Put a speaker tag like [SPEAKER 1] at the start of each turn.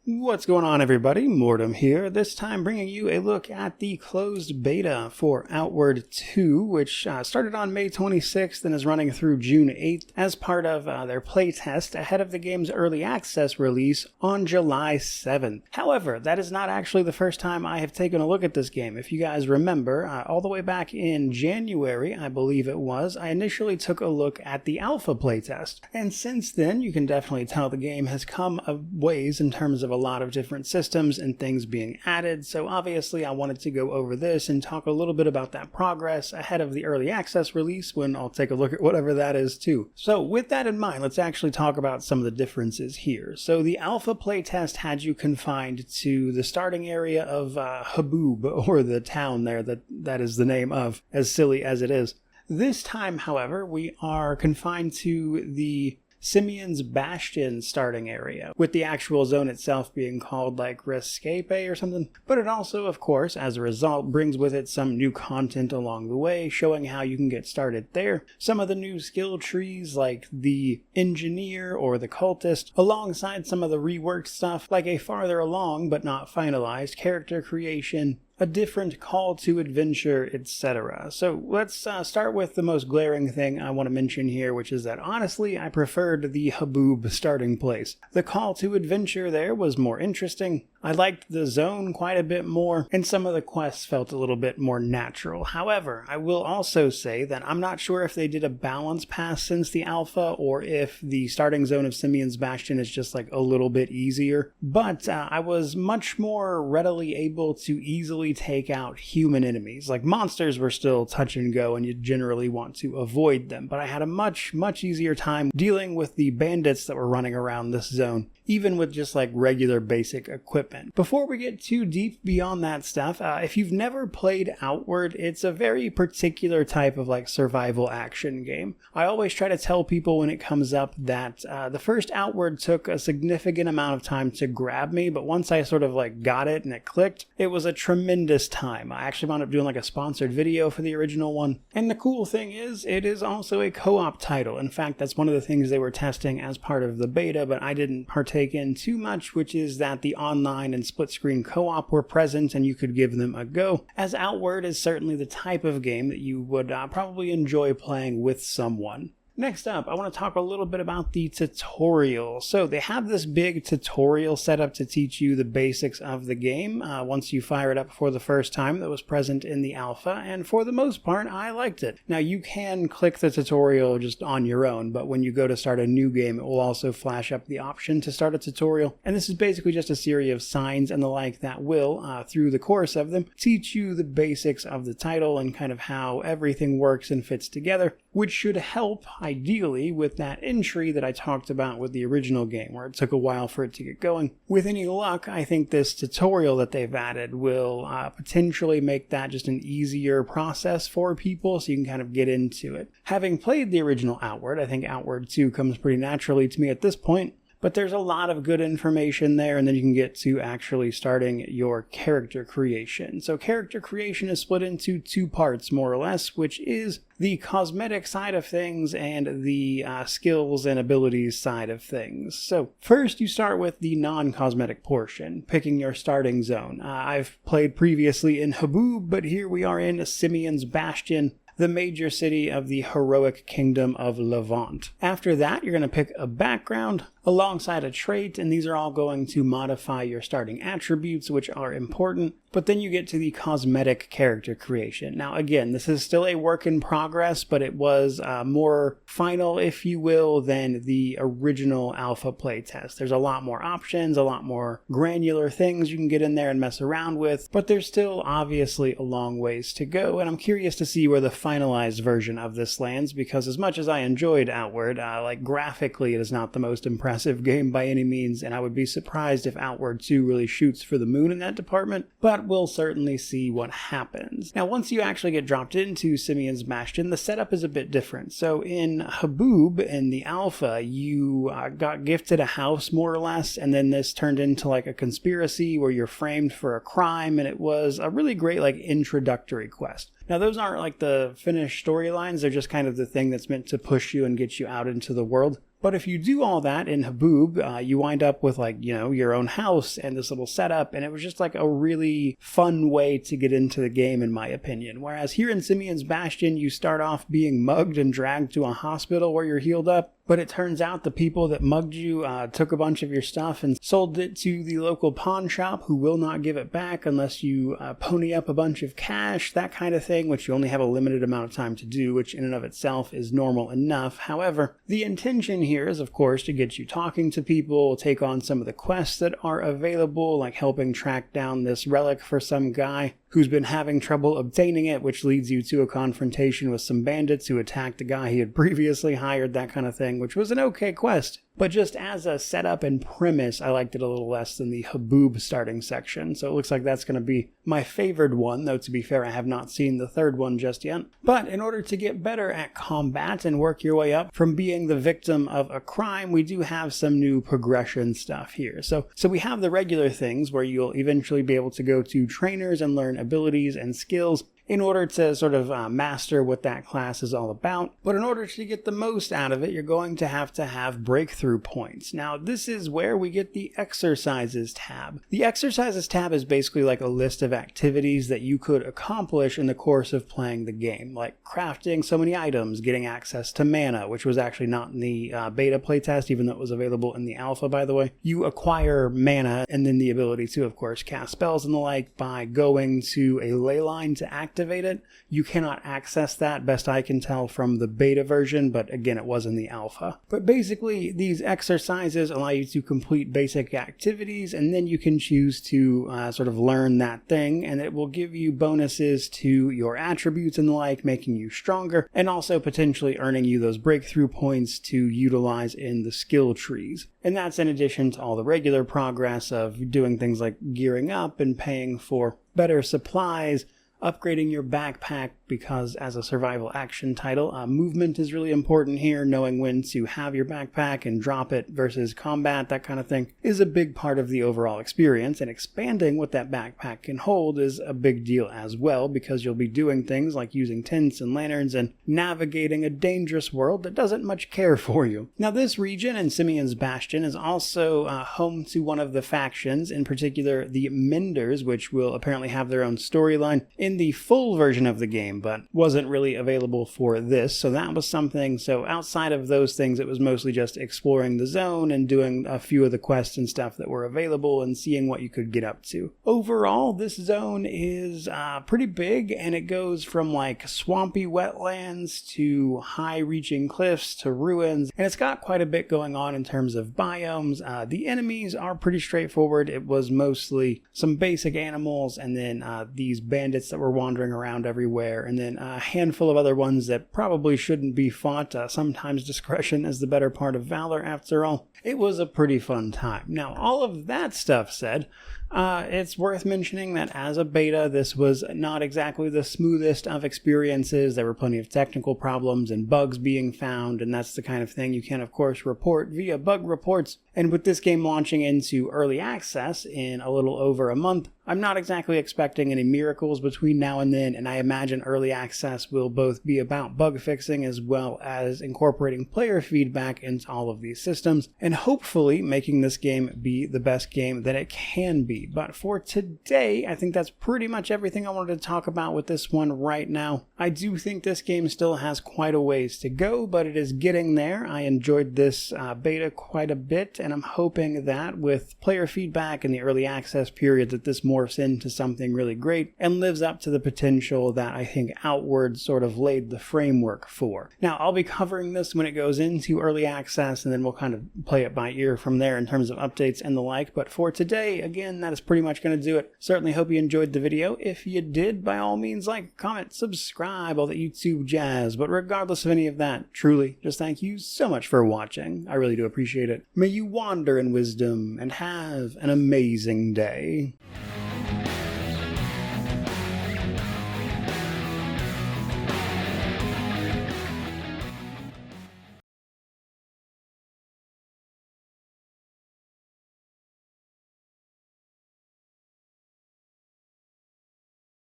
[SPEAKER 1] What's going on, everybody? Mortem here, this time bringing you a look at the closed beta for Outward 2, which started on May 26th and is running through June 8th as part of their playtest ahead of the game's early access release on July 7th. However, that is not actually the first time I have taken a look at this game. If you guys remember, all the way back in January, I believe it was, I initially took a look at the alpha playtest. And since then, you can definitely tell the game has come a ways in terms of a lot of different systems and things being added, so obviously I wanted to go over this and talk a little bit about that progress ahead of the early access release when I'll take a look at whatever that is too. So with that in mind, let's actually talk about some of the differences here. So the alpha playtest had you confined to the starting area of Haboob, or the town there that is the name of, as silly as it is. This time, however, we are confined to the Simeon's Bastion starting area, with the actual zone itself being called like Rescape or something. But it also, of course, as a result, brings with it some new content along the way, showing how you can get started there. Some of the new skill trees like the Engineer or the Cultist, alongside some of the reworked stuff like a farther along but not finalized character creation, a different call to adventure, etc. So let's start with the most glaring thing I want to mention here, which is that honestly I preferred the Haboob starting place. The call to adventure there was more interesting. I liked the zone quite a bit more, and some of the quests felt a little bit more natural. However, I will also say that I'm not sure if they did a balance pass since the alpha, or if the starting zone of Simeon's Bastion is just like a little bit easier. But I was much more readily able to easily take out human enemies. Like, monsters were still touch and go, and you generally want to avoid them. But I had a much easier time dealing with the bandits that were running around this zone, even with just like regular basic equipment. Before we get too deep beyond that stuff, if you've never played Outward, it's a very particular type of like survival action game. I always try to tell people when it comes up that the first Outward took a significant amount of time to grab me, but once I sort of like got it and it clicked, it was a tremendous time. I actually wound up doing like a sponsored video for the original one. And the cool thing is, it is also a co-op title. In fact, that's one of the things they were testing as part of the beta, but I didn't partake in too much, which is that the online and split screen co-op were present and you could give them a go, as Outward is certainly the type of game that you would probably enjoy playing with someone. Next up, I want to talk a little bit about the tutorial. So they have this big tutorial set up to teach you the basics of the game once you fire it up for the first time, that was present in the alpha, and for the most part, I liked it. Now, you can click the tutorial just on your own, but when you go to start a new game, it will also flash up the option to start a tutorial, and this is basically just a series of signs and the like that will, through the course of them, teach you the basics of the title and kind of how everything works and fits together, which should help, ideally, with that entry that I talked about with the original game, where it took a while for it to get going. With any luck, I think this tutorial that they've added will potentially make that just an easier process for people, so you can kind of get into it. Having played the original Outward, I think Outward 2 comes pretty naturally to me at this point, but there's a lot of good information there, and then you can get to actually starting your character creation. So character creation is split into two parts, more or less, which is the cosmetic side of things and the skills and abilities side of things. So first you start with the non-cosmetic portion, picking your starting zone. I've played previously in Haboob, but here we are in Simeon's Bastion, the major city of the heroic kingdom of Levant. After that, you're going to pick a background alongside a trait, and these are all going to modify your starting attributes, which are important. But then you get to the cosmetic character creation. Now again, this is still a work in progress, but it was more final, if you will, than the original alpha playtest. There's a lot more options, a lot more granular things you can get in there and mess around with, but there's still obviously a long ways to go, and I'm curious to see where the finalized version of this lands, because as much as I enjoyed Outward, like graphically it is not the most impressive game by any means, and I would be surprised if Outward 2 really shoots for the moon in that department, but we'll certainly see what happens. Now, once you actually get dropped into Simeon's Bastion, the setup is a bit different. So in Haboob, in the alpha, you got gifted a house, more or less, and then this turned into like a conspiracy where you're framed for a crime, and it was a really great like introductory quest. Now, those aren't like the finished storylines, they're just kind of the thing that's meant to push you and get you out into the world. But if you do all that in Haboob, you wind up with like, your own house and this little setup, and it was just like a really fun way to get into the game in my opinion. Whereas here in Simeon's Bastion, you start off being mugged and dragged to a hospital where you're healed up. But it turns out the people that mugged you took a bunch of your stuff and sold it to the local pawn shop, who will not give it back unless you pony up a bunch of cash, that kind of thing, which you only have a limited amount of time to do, which in and of itself is normal enough. However, the intention here is, of course, to get you talking to people, take on some of the quests that are available, like helping track down this relic for some guy who's been having trouble obtaining it, which leads you to a confrontation with some bandits who attacked a guy he had previously hired, that kind of thing, which was an okay quest. But just as a setup and premise, I liked it a little less than the Haboob starting section, so it looks like that's going to be my favored one, though to be fair, I have not seen the third one just yet. But in order to get better at combat and work your way up from being the victim of a crime, we do have some new progression stuff here. So we have the regular things where you'll eventually be able to go to trainers and learn abilities and skills in order to sort of master what that class is all about. But in order to get the most out of it, you're going to have breakthrough points. Now, this is where we get the exercises tab. The exercises tab is basically like a list of activities that you could accomplish in the course of playing the game, like crafting so many items, getting access to mana, which was actually not in the beta playtest, even though it was available in the alpha, by the way. You acquire mana and then the ability to, of course, cast spells and the like by going to a ley line to activate it. You cannot access that, best I can tell, from the beta version, but again, it was in the alpha. But basically, these exercises allow you to complete basic activities, and then you can choose to sort of learn that thing, and it will give you bonuses to your attributes and the like, making you stronger, and also potentially earning you those breakthrough points to utilize in the skill trees. And that's in addition to all the regular progress of doing things like gearing up and paying for better supplies, upgrading your backpack, because as a survival action title, movement is really important here. Knowing when to have your backpack and drop it versus combat, that kind of thing, is a big part of the overall experience, and expanding what that backpack can hold is a big deal as well, because you'll be doing things like using tents and lanterns and navigating a dangerous world that doesn't much care for you. Now, this region in Simeon's Bastion is also home to one of the factions, in particular the Menders, which will apparently have their own storyline in the full version of the game, but wasn't really available for this, so that was something. So outside of those things, it was mostly just exploring the zone and doing a few of the quests and stuff that were available and seeing what you could get up to. Overall, this zone is pretty big, and it goes from like swampy wetlands to high-reaching cliffs to ruins, and it's got quite a bit going on in terms of biomes. The enemies are pretty straightforward. It was mostly some basic animals, and then these bandits that were wandering around everywhere, and then a handful of other ones that probably shouldn't be fought. Sometimes discretion is the better part of valor, after all. It was a pretty fun time. Now, all of that stuff said, it's worth mentioning that as a beta, this was not exactly the smoothest of experiences. There were plenty of technical problems and bugs being found, and that's the kind of thing you can, of course, report via bug reports. And with this game launching into early access in a little over a month, I'm not exactly expecting any miracles between now and then, and I imagine early access will both be about bug fixing as well as incorporating player feedback into all of these systems, and hopefully making this game be the best game that it can be. But for today, I think that's pretty much everything I wanted to talk about with this one right now. I do think this game still has quite a ways to go, but it is getting there. I enjoyed this beta quite a bit, and I'm hoping that with player feedback and the early access period that this morphs into something really great and lives up to the potential that I think Outward sort of laid the framework for. Now, I'll be covering this when it goes into early access, and then we'll kind of play it by ear from there in terms of updates and the like. But for today, again, that is pretty much going to do it. Certainly hope you enjoyed the video. If you did, by all means, like, comment, subscribe, all that YouTube jazz. But regardless of any of that, truly, just thank you so much for watching. I really do appreciate it. May you wander in wisdom and have an amazing day.